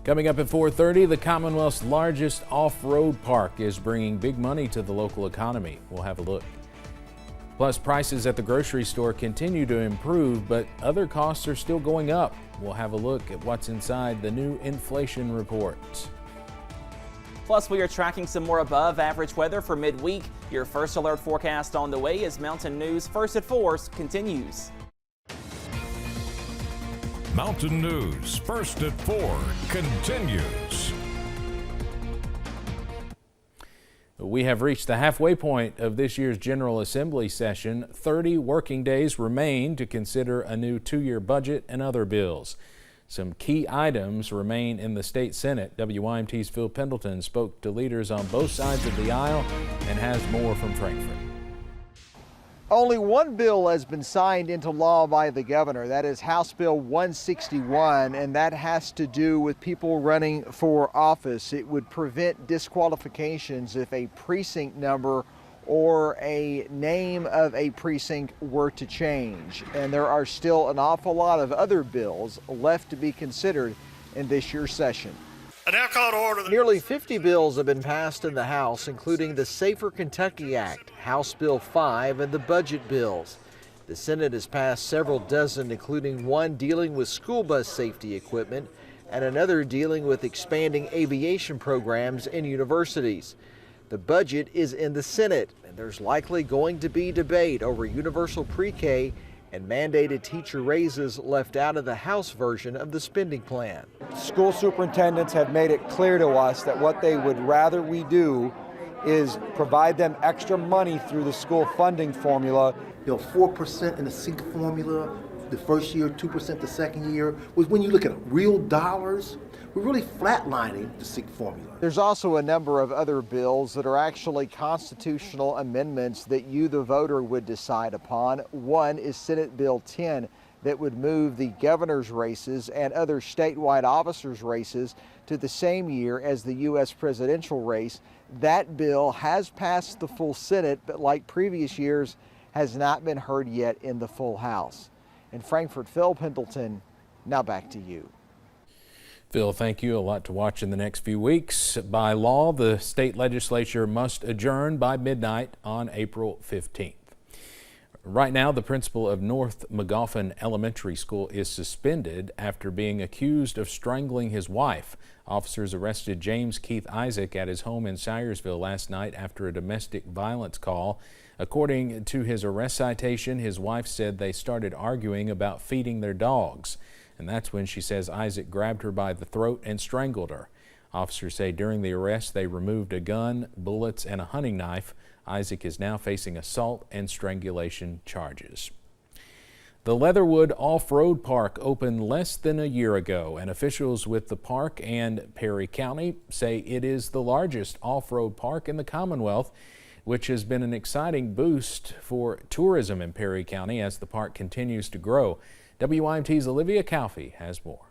Coming up at 4:30, the Commonwealth's largest off-road park is bringing big money to the local economy. We'll have a look. Plus, prices at the grocery store continue to improve, but other costs are still going up. We'll have a look at what's inside the new inflation report. Plus, we are tracking some more above average weather for midweek. Your first alert forecast on the way as Mountain News First at 4 continues. Mountain News First at 4 continues. We have reached the halfway point of this year's General Assembly session. 30 working days remain to consider a new two-year budget and other bills. Some key items remain in the state Senate. WYMT's Phil Pendleton spoke to leaders on both sides of the aisle and has more from Frankfort. Only one bill has been signed into law by the governor. That is House Bill 161, and that has to do with people running for office. It would prevent disqualifications if a precinct number or a name of a precinct were to change. And there are still an awful lot of other bills left to be considered in this year's session. I now call to order. Nearly 50 bills have been passed in the House, including the Safer Kentucky Act, House Bill 5, and the budget bills. The Senate has passed several dozen, including one dealing with school bus safety equipment and another dealing with expanding aviation programs in universities. The budget is in the Senate, and there's likely going to be debate over universal pre-K and mandated teacher raises left out of the House version of the spending plan. School superintendents have made it clear to us that what they would rather we do is provide them extra money through the school funding formula. 4% in the SYNC formula the first year, 2% the second year. When you look at real dollars, we're really flatlining the SYNC formula. There's also a number of other bills that are actually constitutional amendments that you, the voter, would decide upon. One is Senate Bill 10 that would move the governor's races and other statewide officers' races to the same year as the U.S. presidential race. That bill has passed the full Senate, but like previous years, has not been heard yet in the full House. In Frankfort, Phil Pendleton, now back to you. Phil, thank you. A lot to watch in the next few weeks. By law, the state legislature must adjourn by midnight on April 15th. Right now, the principal of North Magoffin Elementary School is suspended after being accused of strangling his wife. Officers arrested James Keith Isaac at his home in Syersville last night after a domestic violence call. According to his arrest citation, his wife said they started arguing about feeding their dogs. And that's when she says Isaac grabbed her by the throat and strangled her. Officers say during the arrest they removed a gun, bullets, and a hunting knife. Isaac is now facing assault and strangulation charges. The Leatherwood Off-Road Park opened less than a year ago, and officials with the park and Perry County say it is the largest off-road park in the Commonwealth, which has been an exciting boost for tourism in Perry County as the park continues to grow. WYMT's Olivia Calfee has more.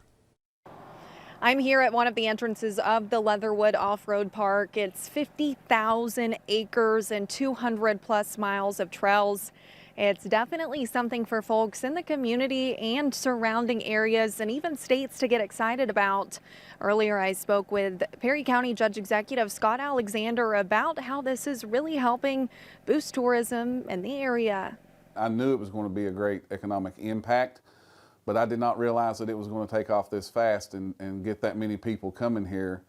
I'm here at one of the entrances of the Leatherwood Off-Road Park. It's 50,000 acres and 200 plus miles of trails. It's definitely something for folks in the community and surrounding areas and even states to get excited about. Earlier, I spoke with Perry County Judge Executive Scott Alexander about how this is really helping boost tourism in the area. I knew it was going to be a great economic impact, but I did not realize that it was going to take off this fast and get that many people coming here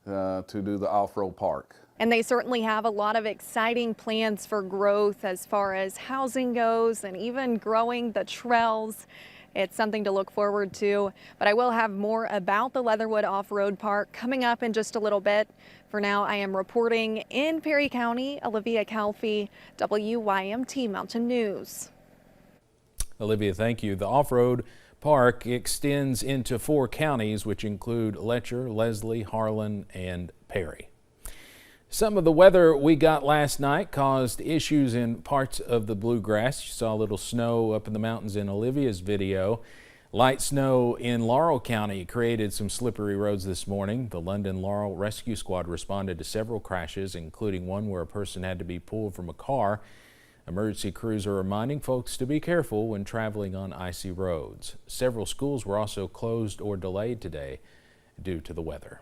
to do the off-road park. And they certainly have a lot of exciting plans for growth as far as housing goes and even growing the trails. It's something to look forward to, but I will have more about the Leatherwood Off-Road Park coming up in just a little bit. For now, I am reporting in Perry County, Olivia Calfee, WYMT Mountain News. Olivia, thank you. The off-road park extends into 4 counties, which include Letcher, Leslie, Harlan, and Perry. Some of the weather we got last night caused issues in parts of the bluegrass. You saw a little snow up in the mountains in Olivia's video. Light snow in Laurel County created some slippery roads this morning. The London Laurel Rescue Squad responded to several crashes, including one where a person had to be pulled from a car. Emergency crews are reminding folks to be careful when traveling on icy roads. Several schools were also closed or delayed today. due to the weather.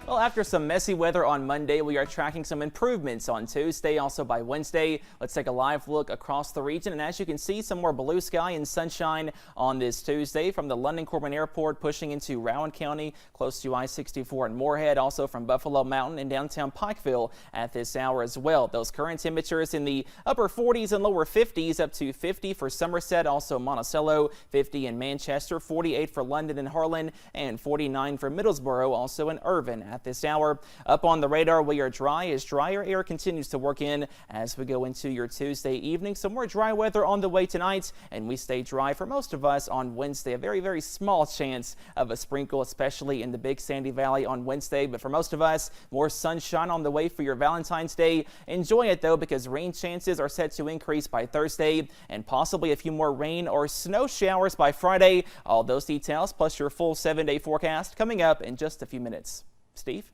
Well, after some messy weather on Monday, we are tracking some improvements on Tuesday. Also by Wednesday, let's take a live look across the region. And as you can see, some more blue sky and sunshine on this Tuesday from the London-Corbin Airport pushing into Rowan County, close to I-64 and Moorhead. Also from Buffalo Mountain and downtown Pikeville at this hour as well. Those current temperatures in the upper 40s and lower 50s, up to 50 for Somerset, also Monticello, 50 in Manchester, 48 for London and Harlan, and 49 for Middlesboro, also in Irvine at this hour. Up on the radar, we are dry as drier air continues to work in as we go into your Tuesday evening. Some more dry weather on the way tonight, and we stay dry for most of us on Wednesday. A very, very small chance of a sprinkle, especially in the Big Sandy Valley on Wednesday. But for most of us, more sunshine on the way for your Valentine's Day. Enjoy it, though, because rain chances are set to increase by Thursday and possibly a few more rain or snow showers by Friday. All those details plus your full 7-day forecast coming up in just a few minutes. Steve?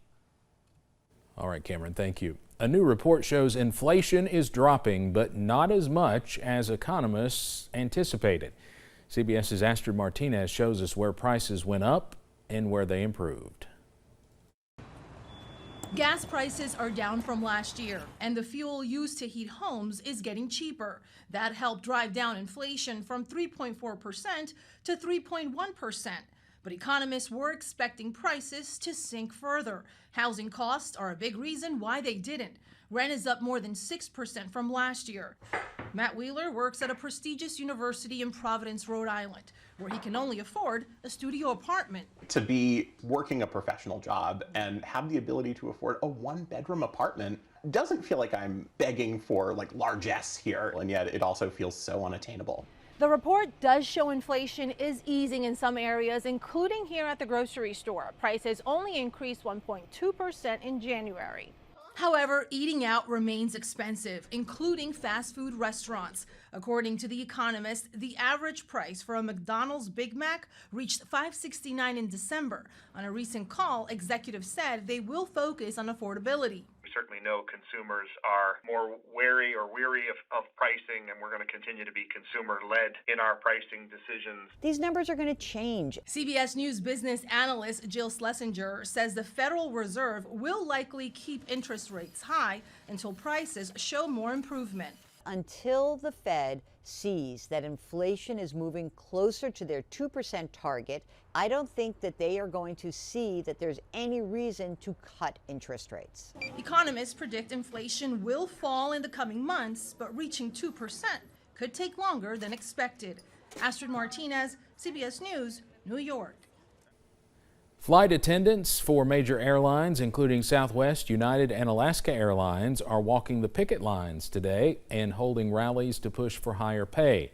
All right, Cameron, thank you. A new report shows inflation is dropping, but not as much as economists anticipated. CBS's Astrid Martinez shows us where prices went up and where they improved. Gas prices are down from last year, and the fuel used to heat homes is getting cheaper. That helped drive down inflation from 3.4% to 3.1%. But economists were expecting prices to sink further. Housing costs are a big reason why they didn't. Rent is up more than 6% from last year. Matt Wheeler works at a prestigious university in Providence, Rhode Island, where he can only afford a studio apartment. To be working a professional job and have the ability to afford a one-bedroom apartment doesn't feel like I'm begging for largesse here, and yet it also feels so unattainable. The report does show inflation is easing in some areas, including here at the grocery store. Prices only increased 1.2% in January. However, eating out remains expensive, including fast food restaurants. According to The Economist, the average price for a McDonald's Big Mac reached $5.69 in December. On a recent call, executives said they will focus on affordability. We certainly know consumers are more wary or weary of pricing, and we're going to continue to be consumer-led in our pricing decisions. These numbers are going to change. CBS News business analyst Jill Schlesinger says the Federal Reserve will likely keep interest rates high until prices show more improvement. Until the Fed sees that inflation is moving closer to their 2% target, I don't think that they are going to see that there's any reason to cut interest rates. Economists predict inflation will fall in the coming months, but reaching 2% could take longer than expected. Astrid Martinez, CBS News, New York. Flight attendants for major airlines, including Southwest, United, and Alaska Airlines, are walking the picket lines today and holding rallies to push for higher pay.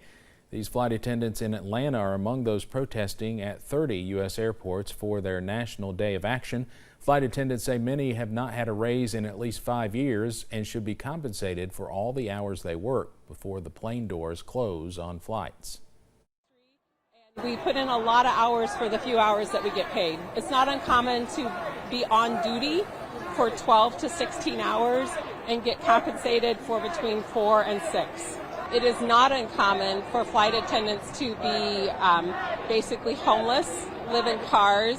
These flight attendants in Atlanta are among those protesting at 30 U.S. airports for their National Day of Action. Flight attendants say many have not had a raise in at least 5 years and should be compensated for all the hours they work before the plane doors close on flights. We put in a lot of hours for the few hours that we get paid. It's not uncommon to be on duty for 12 to 16 hours and get compensated for between 4 and 6. It is not uncommon for flight attendants to be basically homeless, live in cars.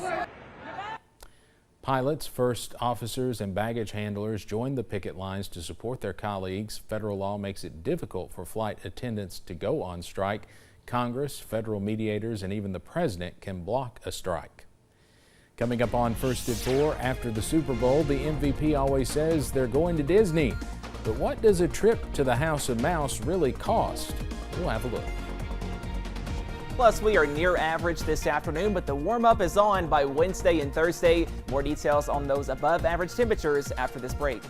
Pilots, first officers, and baggage handlers joined the picket lines to support their colleagues. Federal law makes it difficult for flight attendants to go on strike. Congress, federal mediators, and even the president can block a strike. Coming up on First at 4, after the Super Bowl, the MVP always says they're going to Disney. But what does a trip to the House of Mouse really cost? We'll have a look. Plus, we are near average this afternoon, but the warm-up is on by Wednesday and Thursday. More details on those above average temperatures after this break.